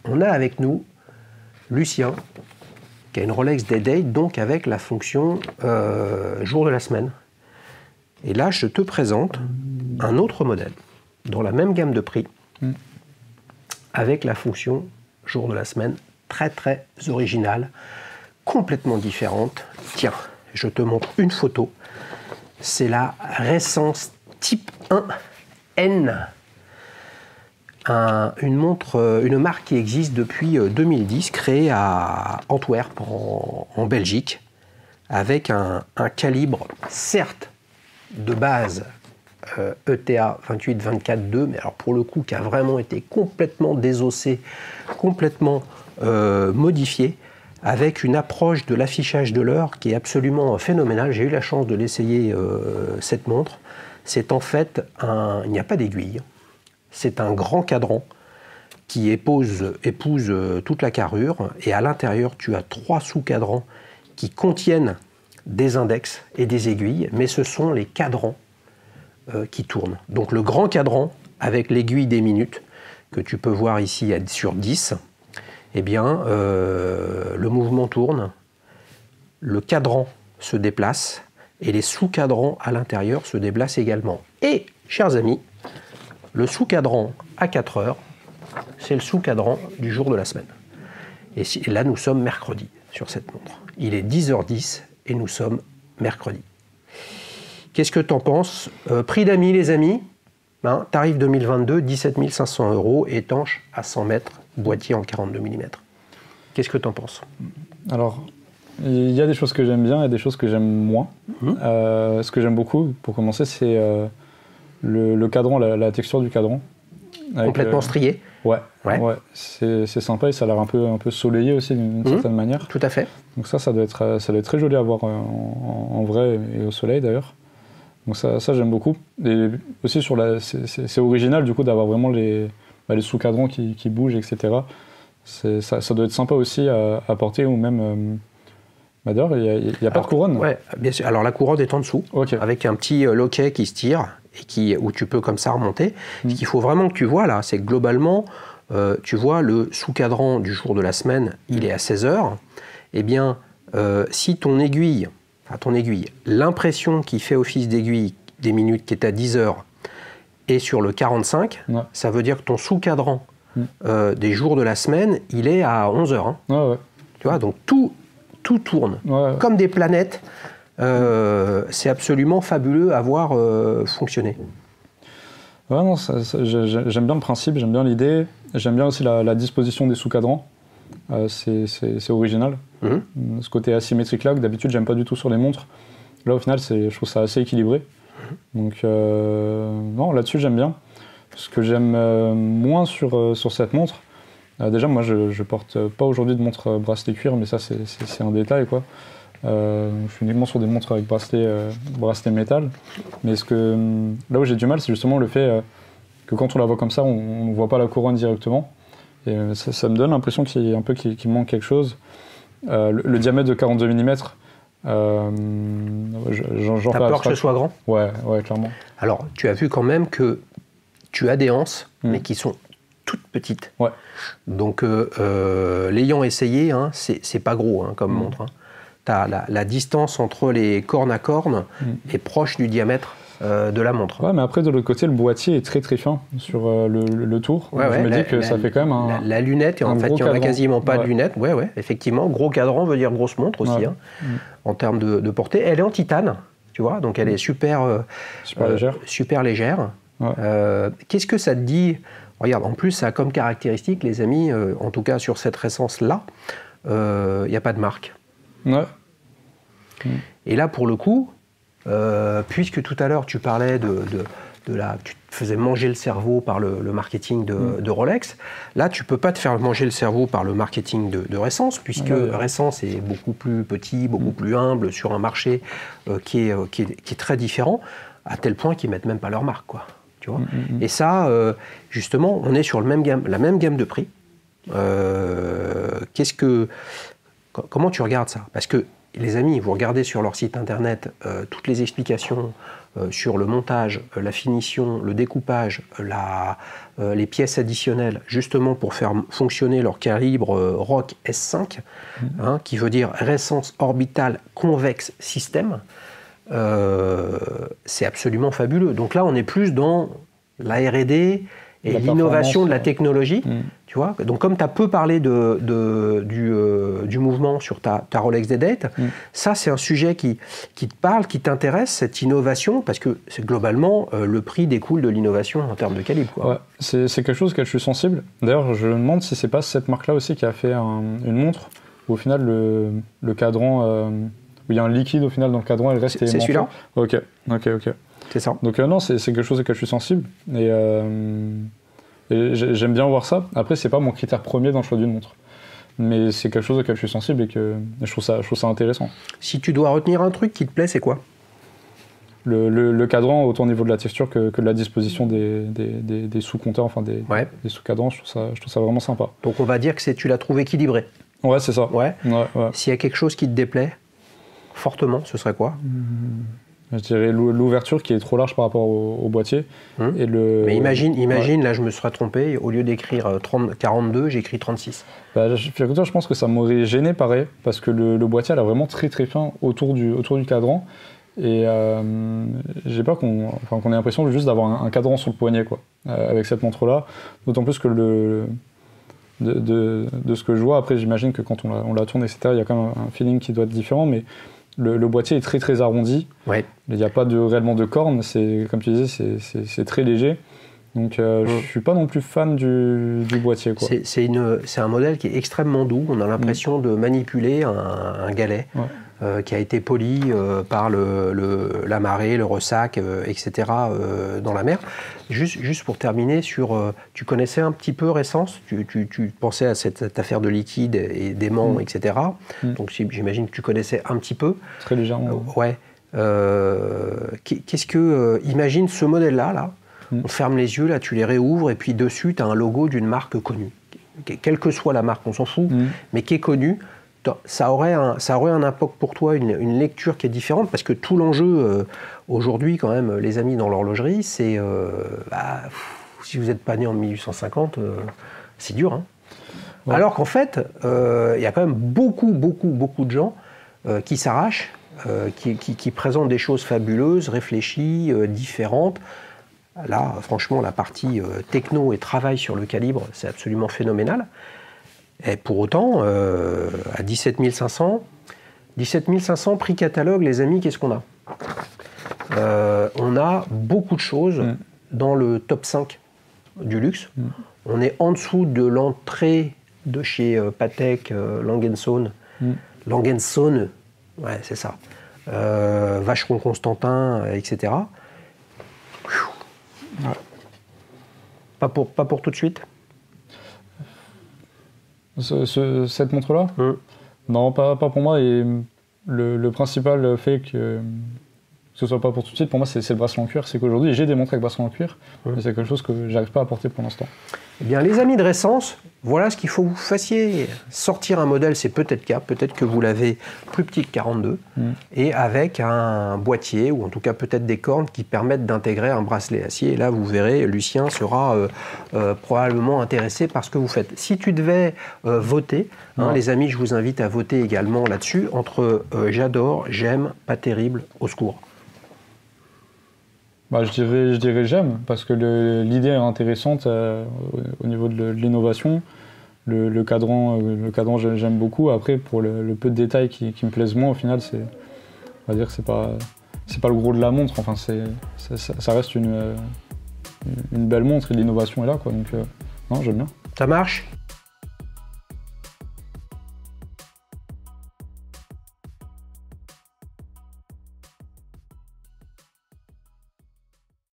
on a avec nous Lucien, qui a une Rolex Day-Date, donc avec la fonction jour de la semaine. Et là, je te présente un autre modèle, dans la même gamme de prix, avec la fonction jour de la semaine, très très originale, complètement différente. Tiens, je te montre une photo. C'est la Recense Type 1N. Une marque qui existe depuis 2010, créée à Antwerp, en Belgique, avec un calibre, certes, de base ETA 28-24-2, mais alors pour le coup, qui a vraiment été complètement désossé, complètement modifié, avec une approche de l'affichage de l'heure qui est absolument phénoménale. J'ai eu la chance de l'essayer, cette montre. C'est en fait il n'y a pas d'aiguille. C'est un grand cadran qui épouse toute la carrure, et à l'intérieur, tu as 3 sous-cadrans qui contiennent des index et des aiguilles, mais ce sont les cadrans qui tournent. Donc le grand cadran avec l'aiguille des minutes, que tu peux voir ici sur 10, eh bien, le mouvement tourne, le cadran se déplace, et les sous-cadrans à l'intérieur se déplacent également. Et, chers amis, le sous-cadran à 4 heures, c'est le sous-cadran du jour de la semaine. Et là, nous sommes mercredi sur cette montre. Il est 10h10 et nous sommes mercredi. Qu'est-ce que tu en penses? Prix d'amis, les amis, hein, tarif 2022, 17 500 €, étanche à 100 mètres, boîtier en 42 mm. Qu'est-ce que tu en penses? Alors, il y a des choses que j'aime bien et des choses que j'aime moins. Ce que j'aime beaucoup, pour commencer, c'est le cadran, la texture du cadran. Complètement strié. Ouais. C'est sympa et ça a l'air un peu soleillé aussi d'une certaine manière. Tout à fait. Donc ça doit être très joli à voir en vrai et au soleil d'ailleurs. Donc ça j'aime beaucoup. Et aussi c'est original du coup d'avoir vraiment les sous-cadrans qui bougent, etc. Ça doit être sympa aussi à porter, ou même... D'ailleurs, il n'y a pas de couronne. Ouais, bien sûr. Alors la couronne est en dessous, avec un petit loquet qui se tire, et où tu peux comme ça remonter. Ce qu'il faut vraiment que tu vois là, c'est que globalement, tu vois le sous-cadran du jour de la semaine, il est à 16 heures. Eh bien, si ton aiguille, l'impression qui fait office d'aiguille des minutes qui est à 10 heures est sur le 45, ça veut dire que ton sous-cadran des jours de la semaine, il est à 11 heures. Hein. Tu vois, donc tout tourne comme des planètes. C'est absolument fabuleux à voir fonctionner. Ouais, non, j'aime bien le principe, j'aime bien l'idée, j'aime bien aussi la disposition des sous-cadrans. C'est original. Ce côté asymétrique là, que d'habitude j'aime pas du tout sur les montres. Là au final, je trouve ça assez équilibré. Donc non, là-dessus j'aime bien. Ce que j'aime moins sur cette montre, déjà moi je porte pas aujourd'hui de montre bracelet cuir, mais ça c'est un détail quoi. Je suis uniquement sur des montres avec bracelet métal. Mais là où j'ai du mal, c'est justement le fait que quand on la voit comme ça, on ne voit pas la couronne directement. Et ça me donne l'impression qu'il manque quelque chose. Le diamètre de 42 mm, T'as peur que ce soit grand? Ouais, clairement. Alors, tu as vu quand même que tu as des anses, mais qui sont toutes petites. Ouais. Donc, l'ayant essayé, hein, c'est pas gros comme montre. Hein. La distance entre les cornes à cornes est proche du diamètre de la montre. Ouais, mais après, de l'autre côté, le boîtier est très très fin sur le tour. Je me dis que ça fait quand même la lunette, en fait, il n'y en a quasiment pas de lunette. Ouais, effectivement. Gros cadran veut dire grosse montre aussi, hein, en termes de portée. Elle est en titane, tu vois, donc elle est super légère. Qu'est-ce que ça te dit? Regarde, en plus, ça a comme caractéristique, les amis, en tout cas sur cette Recense-là, il n'y a pas de marque. Ouais. Et là, pour le coup, puisque tout à l'heure tu parlais tu te faisais manger le cerveau par le marketing de Rolex, là tu peux pas te faire manger le cerveau par le marketing de Recense, puisque Recense est beaucoup plus petit, beaucoup plus humble sur un marché qui est très différent, à tel point qu'ils mettent même pas leur marque, quoi. Tu vois. Et ça, justement, on est sur la même gamme de prix. Comment tu regardes ça? Parce que les amis, vous regardez sur leur site internet toutes les explications sur le montage, la finition, le découpage, les pièces additionnelles, justement pour faire fonctionner leur calibre ROC S5, qui veut dire Resonance Orbital Convex System. C'est absolument fabuleux. Donc là, on est plus dans la R&D et l'innovation de la technologie. Tu vois, donc comme tu as peu parlé du mouvement sur ta Rolex Day-Date, ça c'est un sujet qui te parle, qui t'intéresse, cette innovation, parce que globalement, le prix découle de l'innovation en termes de calibre, quoi. Ouais, c'est quelque chose auquel je suis sensible. D'ailleurs, je me demande si c'est pas cette marque-là aussi qui a fait une montre, où au final le cadran, où il y a un liquide au final dans le cadran et le reste est C'est celui-là. Ok. C'est ça. Donc non, c'est quelque chose auquel je suis sensible. Et j'aime bien voir ça. Après, c'est pas mon critère premier dans le choix d'une montre. Mais c'est quelque chose auquel je suis sensible et que je trouve ça intéressant. Si tu dois retenir un truc qui te plaît, c'est quoi ? Le cadran, autant au niveau de la texture que de la disposition des sous-compteurs, enfin des sous-cadrans, je trouve ça vraiment sympa. Donc on va dire que tu l'as trouvé équilibré. Ouais, c'est ça. Ouais. S'il y a quelque chose qui te déplaît fortement, ce serait quoi ? Je dirais l'ouverture qui est trop large par rapport au boîtier. Et Mais imagine, là je me serais trompé, au lieu d'écrire 42, j'ai écrit 36. Je pense que ça m'aurait gêné pareil, parce que le boîtier elle a vraiment très très fin autour du cadran. Et j'ai peur qu'on ait l'impression juste d'avoir un cadran sur le poignet, quoi, avec cette montre-là. D'autant plus que de ce que je vois, après j'imagine que quand on la tourne, etc., il y a quand même un feeling qui doit être différent, mais le boîtier est très très arrondi. Ouais. Il n'y a pas réellement de cornes, comme tu disais, c'est très léger. Donc je ne suis pas non plus fan du boîtier, quoi. C'est un modèle qui est extrêmement doux. On a l'impression de manipuler un galet qui a été poli par la marée, le ressac, etc. Dans la mer. Juste pour terminer, tu connaissais un petit peu Resonance, tu pensais à cette affaire de liquide et d'aimant, etc. Donc j'imagine que tu connaissais un petit peu. Très légèrement. Ouais. Imagine ce modèle-là, là. On ferme les yeux, là, tu les réouvres, et puis dessus, tu as un logo d'une marque connue. Quelle que soit la marque, on s'en fout, mais qui est connue. Ça aurait un impact pour toi, une lecture qui est différente, parce que tout l'enjeu, aujourd'hui, quand même, les amis, dans l'horlogerie, c'est... si vous n'êtes pas né en 1850, c'est dur, hein. Ouais. Alors qu'en fait, il y a quand même beaucoup de gens qui s'arrachent, qui présentent des choses fabuleuses, réfléchies, différentes. Là, franchement, la partie techno et travail sur le calibre, c'est absolument phénoménal. Et pour autant, à 17 500 prix catalogue, les amis, qu'est-ce qu'on a ? On a beaucoup de choses dans le top 5 du luxe. On est en dessous de l'entrée de chez Patek, Lange & Söhne. Lange & Söhne, ouais, c'est ça. Vacheron Constantin, etc. Ouais. Pas pour tout de suite. Cette montre-là Non, pas pour moi. Et le principal fait que ce soit pas pour tout de suite, pour moi, c'est le bracelet en cuir. C'est qu'aujourd'hui, j'ai des montres avec bracelet en cuir, mais c'est quelque chose que j'arrive pas à porter pour l'instant. Eh bien, les amis de Resonance, voilà ce qu'il faut que vous fassiez. Sortir un modèle, c'est peut-être le cas. Peut-être que vous l'avez plus petit que 42, et avec un boîtier, ou en tout cas peut-être des cornes qui permettent d'intégrer un bracelet acier. Et là, vous verrez, Lucien sera probablement intéressé par ce que vous faites. Si tu devais voter, les amis, je vous invite à voter également là-dessus, entre j'adore, j'aime, pas terrible, au secours. Je dirais j'aime, parce que l'idée est intéressante au niveau de l'innovation. Le cadran j'aime beaucoup. Après, pour le peu de détails qui me plaisent moins, au final, on va dire que c'est pas le gros de la montre. Enfin, ça reste une belle montre et l'innovation est là, quoi. Donc, non, j'aime bien. Ça marche.